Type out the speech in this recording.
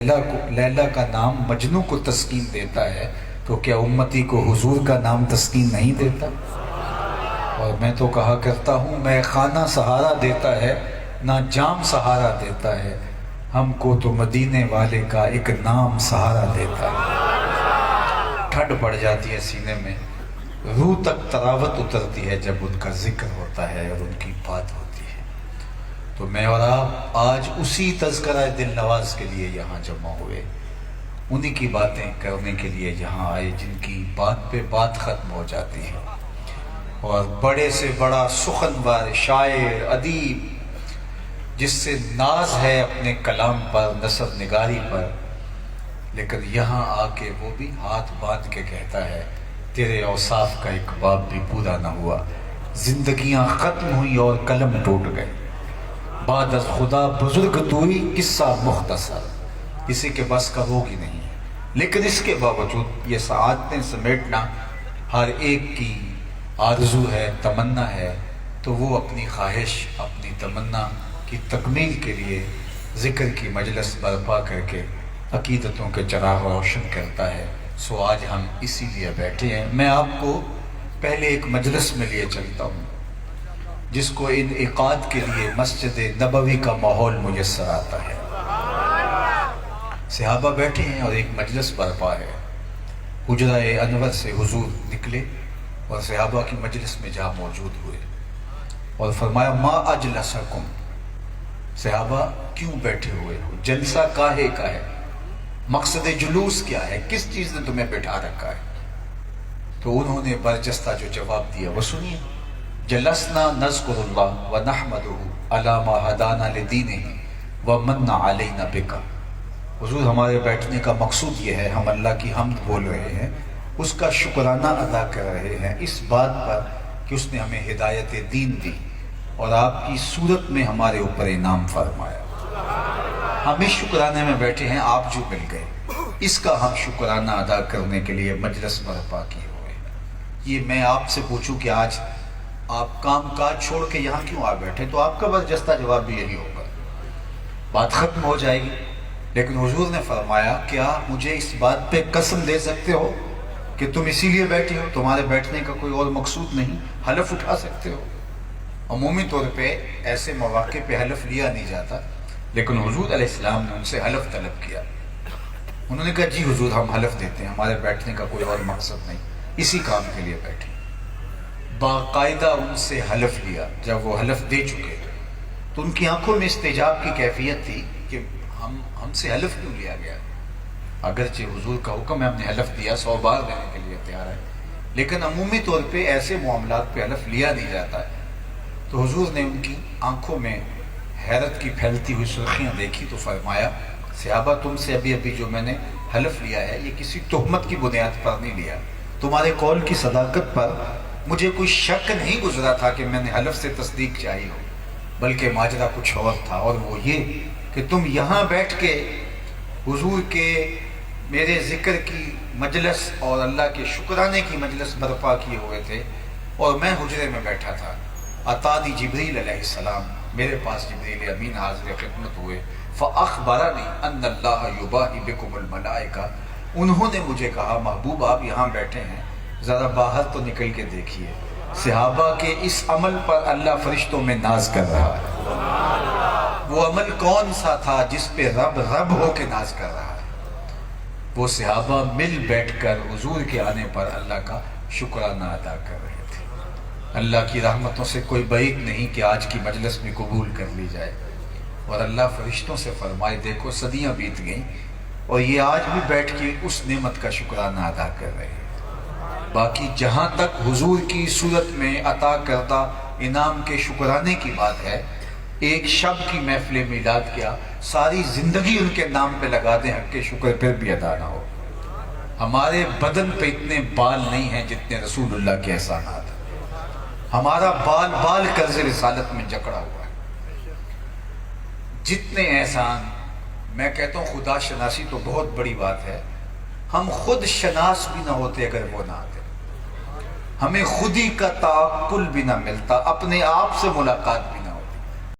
لیلا کا نام مجنو کو تسکین دیتا ہے تو کیا امتی کو حضور کا نام تسکین نہیں دیتا؟ اور میں تو کہا کرتا ہوں میں خانہ سہارا دیتا ہے نہ جام سہارا دیتا ہے، ہم کو تو مدینے والے کا ایک نام سہارا دیتا ہے۔ ٹھنڈ پڑ جاتی ہے سینے میں، روح تک تراوت اترتی ہے جب ان کا ذکر ہوتا ہے اور ان کی بات ہوتی ہے۔ تو میں اور آپ آج اسی تذکرہ دل نواز کے لیے یہاں جمع ہوئے، انہی کی باتیں کرنے کے لیے یہاں آئے جن کی بات پہ بات ختم ہو جاتی ہے، اور بڑے سے بڑا سخنور شاعر ادیب جس سے ناز ہے اپنے کلام پر، نثر نگاری پر، لیکن یہاں آ کے وہ بھی ہاتھ باندھ کے کہتا ہے تیرے اوصاف کا ایک باب بھی پورا نہ ہوا، زندگیاں ختم ہوئی اور قلم ٹوٹ گئے، بعد از خدا بزرگ توئی قصہ مختصر، کسی کے بس کا وہ ہی نہیں ہے۔ لیکن اس کے باوجود یہ سعادتیں سمیٹنا ہر ایک کی آرزو ہے، تمنا ہے، تو وہ اپنی خواہش، اپنی تمنا کی تکمیل کے لیے ذکر کی مجلس برپا کر کے عقیدتوں کے چراغ روشن کرتا ہے۔ سو آج ہم اسی لیے بیٹھے ہیں۔ میں آپ کو پہلے ایک مجلس میں لیے چلتا ہوں جس کو انعقاد کے لیے مسجد نبوی کا ماحول میسر آتا ہے۔ صحابہ بیٹھے ہیں اور ایک مجلس برپا ہے۔ حجرہ انور سے حضور نکلے اور صحابہ کی مجلس میں جا موجود ہوئے اور فرمایا ما اجلسکم، صحابہ کیوں بیٹھے ہوئے ہو، جلسہ کاہے کا ہے، مقصد جلوس کیا ہے، کس چیز نے تمہیں بٹھا رکھا ہے؟ تو انہوں نے برجستہ جو جواب دیا وہ سنیے، جلسنا نذکر اللہ ونحمدہ علی ما ہدانا لدینہ ومن علینا بک۔ حضور ہمارے بیٹھنے کا مقصود یہ ہے، ہم اللہ کی حمد بول رہے ہیں، اس کا شکرانہ ادا کر رہے ہیں اس بات پر کہ اس نے ہمیں ہدایت دین دی اور آپ کی صورت میں ہمارے اوپر انعام فرمایا۔ ہم اس شکرانے میں بیٹھے ہیں، آپ جو مل گئے، اس کا ہم شکرانہ ادا کرنے کے لیے مجلس برپا کیے ہوئے۔ یہ میں آپ سے پوچھوں کہ آج آپ کام کاج چھوڑ کے یہاں کیوں آ بیٹھے، تو آپ کا برجستہ جواب بھی یہی ہوگا، بات ختم ہو جائے گی۔ لیکن حضور نے فرمایا کیا مجھے اس بات پہ قسم دے سکتے ہو کہ تم اسی لیے بیٹھے ہو، تمہارے بیٹھنے کا کوئی اور مقصود نہیں، حلف اٹھا سکتے ہو؟ عمومی طور پہ ایسے مواقع پہ حلف لیا نہیں جاتا، لیکن حضور علیہ السلام نے ان سے حلف طلب کیا۔ انہوں نے کہا جی حضور ہم حلف دیتے ہیں، ہمارے بیٹھنے کا کوئی اور مقصد نہیں، اسی کام کے لیے بیٹھے۔ باقاعدہ ان سے حلف لیا۔ جب وہ حلف دے چکے تو ان کی آنکھوں میں استجاب کی کیفیت تھی کہ ہم سے حلف کیوں لیا گیا؟ اگرچہ حضور کا حکم ہے، ہم نے حلف دیا، 100 بار دینے کے لیے تیار ہے، لیکن عمومی طور پہ ایسے معاملات پہ حلف لیا نہیں جاتا ہے۔ تو حضور نے ان کی آنکھوں میں حیرت کی پھیلتی ہوئی سرخیاں دیکھی تو فرمایا صحابہ تم سے ابھی جو میں نے حلف لیا ہے یہ کسی تہمت کی بنیاد پر نہیں لیا، تمہارے قول کی صداقت پر مجھے کوئی شک نہیں گزرا تھا کہ میں نے حلف سے تصدیق چاہی ہو، بلکہ ماجرا کچھ اور تھا، اور وہ یہ کہ تم یہاں بیٹھ کے حضور کے میرے ذکر کی مجلس اور اللہ کے شکرانے کی مجلس برپا کیے ہوئے تھے، اور میں حجرے میں بیٹھا تھا۔ اتانی جبریل علیہ السلام، میرے پاس جبریل امین حاضر خدمت ہوئے، فاخبرنی ان اللہ یباہی بکم الملائکہ، انہوں نے مجھے کہا محبوب آپ یہاں بیٹھے ہیں، ذرا باہر تو نکل کے دیکھیے، صحابہ کے اس عمل پر اللہ فرشتوں میں ناز کر رہا ہے۔ وہ عمل کون سا تھا جس پہ رب ہو کے ناز کر رہا ہے؟ وہ صحابہ مل بیٹھ کر حضور کے آنے پر اللہ کا شکرانہ ادا کر رہے تھے۔ اللہ کی رحمتوں سے کوئی بعید نہیں کہ آج کی مجلس میں قبول کر لی جائے، اور اللہ فرشتوں سے فرمائے دیکھو صدیاں بیت گئیں اور یہ آج بھی بیٹھ کے اس نعمت کا شکرانہ ادا کر رہے ہیں۔ باقی جہاں تک حضور کی صورت میں عطا کردہ انعام کے شکرانے کی بات ہے، ایک شب کی محفل میلاد کیا ساری زندگی ان کے نام پہ لگا دیں، حق کے شکر پھر بھی ادا نہ ہو۔ ہمارے بدن پہ اتنے بال نہیں ہیں جتنے رسول اللہ کے احسانات ہیں، ہمارا بال قرض رسالت میں جکڑا ہوا ہے۔ جتنے احسان، میں کہتا ہوں خدا شناسی تو بہت بڑی بات ہے، ہم خود شناس بھی نہ ہوتے اگر وہ نہ آتے، ہمیں خودی کا تعقل بھی نہ ملتا، اپنے آپ سے ملاقات بھی